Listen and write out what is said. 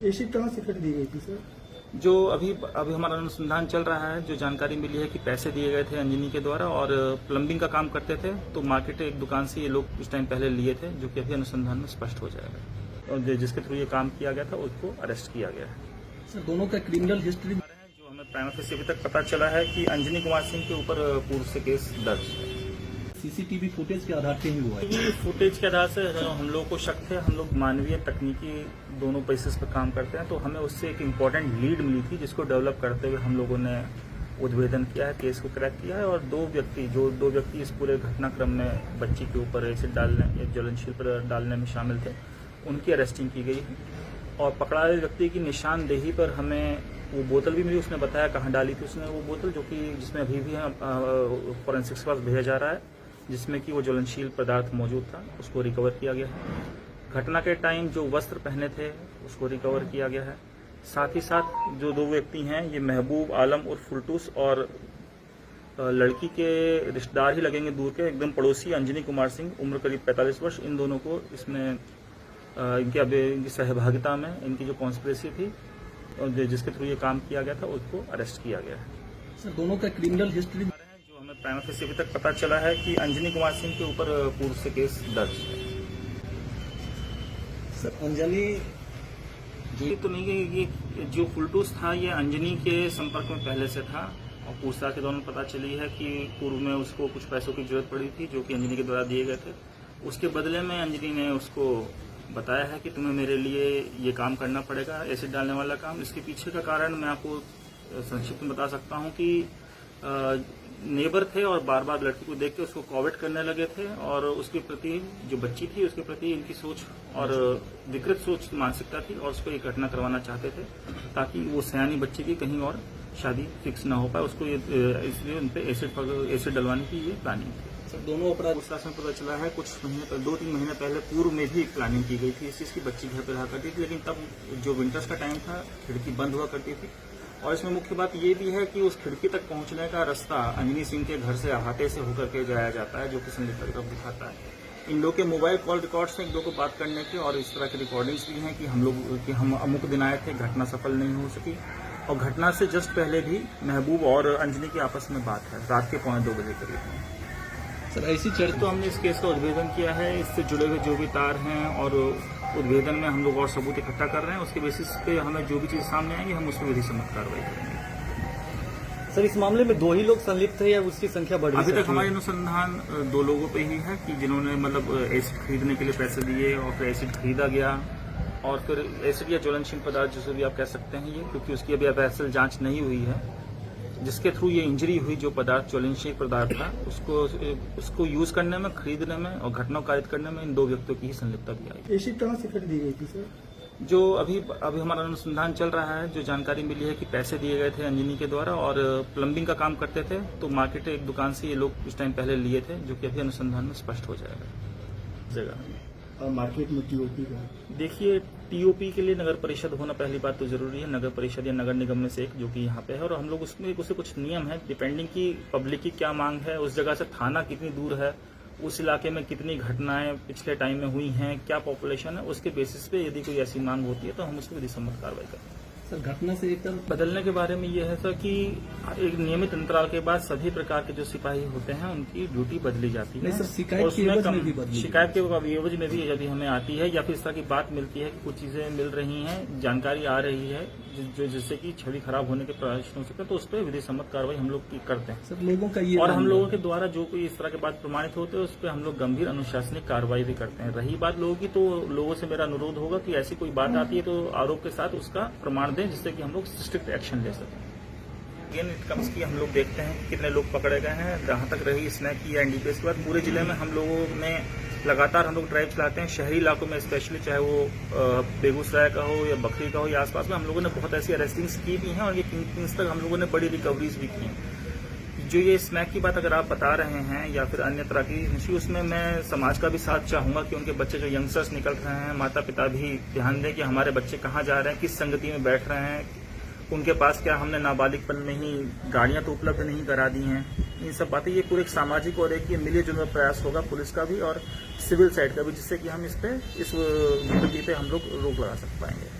Acid कहाँ से खरीदी गई थी सर? जो अभी हमारा अनुसंधान चल रहा है, जो जानकारी मिली है कि पैसे दिए गए थे अंजनी के द्वारा और प्लम्बिंग का काम करते थे, तो मार्केट एक दुकान से ये लोग कुछ टाइम पहले लिए थे, जो कि अभी अनुसंधान में स्पष्ट हो जाएगा और जिसके थ्रू ये काम किया गया था उसको अरेस्ट किया गया है। सर दोनों का क्रिमिनल हिस्ट्री जो हमें प्राइमा फेसी अभी तक पता चला है कि अंजनी कुमार सिंह के ऊपर पूर्व से केस दर्ज है। सीसीटीवी फुटेज के आधार पे ही हुआ है। फुटेज के आधार से हम लोग को शक थे। हम लोग मानवीय तकनीकी दोनों बेसिस पर काम करते हैं, तो हमें उससे एक इम्पोर्टेंट लीड मिली थी, जिसको डेवलप करते हुए हम लोगों ने उद्भेदन किया है, केस को क्रैक किया है और दो व्यक्ति इस पूरे घटनाक्रम में बच्ची के ऊपर एसिड डालने या ज्वलनशील पदार्थ डालने में शामिल थे, उनकी अरेस्टिंग की गई है। और पकड़ा हुए व्यक्ति की निशानदेही पर हमें वो बोतल भी मिली, उसने बताया कहाँ डाली थी उसने वो बोतल, जो कि जिसमें अभी भी फॉरेंसिक्स के पास भेजा जा रहा है, जिसमें कि वो ज्वलनशील पदार्थ मौजूद था, उसको रिकवर किया गया है। घटना के टाइम जो वस्त्र पहने थे उसको रिकवर किया गया है। साथ ही साथ जो दो व्यक्ति हैं, ये महबूब आलम और फुलटूस और लड़की के रिश्तेदार ही लगेंगे दूर के, एकदम पड़ोसी अंजनी कुमार सिंह, उम्र करीब 45 वर्ष। इन दोनों को इसमें इनकी सहभागिता में इनकी जो कॉन्स्पिरेसी थी और जिसके थ्रू ये काम किया गया था उसको अरेस्ट किया गया है। सर दोनों का क्रिमिनल हिस्ट्री हमें प्राइमा फेसी अभी तक पता चला है कि अंजनी कुमार सिंह के ऊपर पूर्व से केस दर्ज है। सर अंजनी तो नहीं कि ये जो फुलटूस था ये अंजनी के संपर्क में पहले से था और पूछताछ के दौरान पता चली है कि पूर्व में उसको कुछ पैसों की जरूरत पड़ी थी, जो कि अंजनी के द्वारा दिए गए थे। उसके बदले में अंजनी ने उसको बताया है कि तुम्हें मेरे लिए ये काम करना पड़ेगा, एसिड डालने वाला काम। इसके पीछे का कारण मैं आपको संक्षिप्त में बता सकता हूँ कि नेबर थे और बार बार लड़की को देख के उसको कॉवेट करने लगे थे और उसके प्रति जो बच्ची थी उसके प्रति इनकी सोच और विकृत सोच मानसिकता थी और उसको ये घटना करवाना चाहते थे ताकि वो सयानी बच्ची की कहीं और शादी फिक्स ना हो पाए। उसको इसलिए उन पे एसिड डलवाने की ये प्लानिंग थी। सर दोनों अपराध पूछताछ में पता चला है कुछ महीने 2-3 महीने पहले पूर्व में भी प्लानिंग की गई थी इस चीज की। बच्ची घर पर रहा करती थी, लेकिन तब जो विंटर्स का टाइम था खिड़की बंद हुआ करती थी और इसमें मुख्य बात ये भी है कि उस खिड़की तक पहुंचने का रास्ता अंजनी सिंह के घर से अहाते से होकर के जाया जाता है, जो कि संदिग्ध दिखाता है। इन लोग के मोबाइल कॉल रिकॉर्ड्स हैं एक दो को बात करने के और इस तरह के रिकॉर्डिंग्स भी हैं कि हम अमुक दिन आए थे, घटना सफल नहीं हो सकी। और घटना से जस्ट पहले भी महबूब और अंजनी की आपस में बात है रात के 1:45 बजे करीब। सर ऐसी चर्चा तो हमने इस केस का उद्भेदन किया है, इससे जुड़े हुए जो भी तार हैं और उद्भेदन में हम लोग और सबूत इकट्ठा कर रहे हैं। उसके बेसिस पे हमें जो भी चीज सामने आएंगी हम उस पर विधि सम्मत कार्रवाई करेंगे। सर इस मामले में 2 ही लोग संलिप्त है या उसकी संख्या बढ़ रही है? अभी तक हमारे अनुसंधान 2 लोगों पे ही है कि जिन्होंने मतलब एसिड खरीदने के लिए पैसे दिए और फिर एसिड खरीदा गया और फिर एसिड या ज्वलनशील पदार्थ जिसे भी आप कह सकते हैं ये, क्योंकि उसकी अभी एफएसएल जांच नहीं हुई है, जिसके थ्रू ये इंजरी हुई, जो पदार्थ ज्वलनशील पदार्थ था उसको यूज करने में, खरीदने में और घटना कारित करने में इन 2 व्यक्तियों की ही संलिप्तता भी आई। एसिड कहाँ से खरीदी गई थी सर? जो अभी हमारा अनुसंधान चल रहा है, जो जानकारी मिली है कि पैसे दिए गए थे अंजनी के द्वारा और प्लम्बिंग का काम करते थे, तो मार्केट एक दुकान से ये लोग कुछ टाइम पहले लिए थे, जो कि अभी अनुसंधान में स्पष्ट हो जाएगा। जगह मार्केट में टीओपी का देखिए, टीओपी के लिए नगर परिषद होना पहली बात तो जरूरी है, नगर परिषद या नगर निगम में से एक, जो कि यहाँ पे है। और हम लोग उसमें कुछ नियम है डिपेंडिंग की पब्लिक की क्या मांग है, उस जगह से थाना कितनी दूर है, उस इलाके में कितनी घटनाएं पिछले टाइम में हुई हैं, क्या पॉपुलेशन है, उसके बेसिस पे यदि कोई ऐसी मांग होती है तो हम उसकी विधि सम्मत कार्रवाई करते हैं। सर घटना से एकदम बदलने के बारे में यह है सर कि एक नियमित अंतराल के बाद सभी प्रकार के जो सिपाही होते हैं उनकी ड्यूटी बदली जाती है। नहीं सर, शिकायत के एवज में भी बदली, शिकायत के एवज में भी यदि हमें आती है या फिर इस तरह की बात मिलती है कि कुछ चीजें मिल रही हैं, जानकारी आ रही है जिससे कि छवि खराब होने के प्रयास हो सकते हैं, तो उस पर विधि सम्मत कार्रवाई हम लोग करते हैं। सर लोगों का ये और हम लोगों के द्वारा जो कोई इस तरह के बात प्रमाणित होते हैं उस पर हम लोग गंभीर अनुशासनिक कार्रवाई भी करते हैं। रही बात लोगों की, तो लोगों से मेरा अनुरोध होगा कि ऐसी कोई बात आती है तो आरोप के साथ उसका प्रमाण दें, जिससे कि हम लोग स्ट्रिक्ट एक्शन ले सकें। अगेन इट कम्स की हम लोग देखते हैं कि कितने लोग पकड़े गए हैं। जहां तक रही स्नैक की या एनडीपीएस के बाद पूरे जिले में हम लोगों ने लगातार हम लोग ड्राइव चलाते हैं, शहरी इलाकों में स्पेशली, चाहे वो बेगूसराय का हो या बखरी का हो या आसपास में, हम लोगों ने बहुत ऐसी अरेस्टिंग्स की भी हैं और ये किंग्स तक हम लोगों ने बड़ी रिकवरीज भी की हैं। जो ये स्नैक की बात अगर आप बता रहे हैं या फिर अन्य तरह की इश्यू, उसमें मैं समाज का भी साथ चाहूंगा कि उनके बच्चे जो यंगस्टर्स निकल रहे हैं, माता पिता भी ध्यान दें कि हमारे बच्चे कहाँ जा रहे हैं, किस संगति में बैठ रहे हैं, उनके पास क्या हमने नाबालिगपन में ही गाड़ियां तो उपलब्ध नहीं करा दी हैं। ये सब बातें, ये पूरे एक सामाजिक और एक ये मिले जुले प्रयास होगा पुलिस का भी और सिविल साइड का भी, जिससे कि हम इस जिंदगी पे हम लोग रोक लगा सक पाएंगे।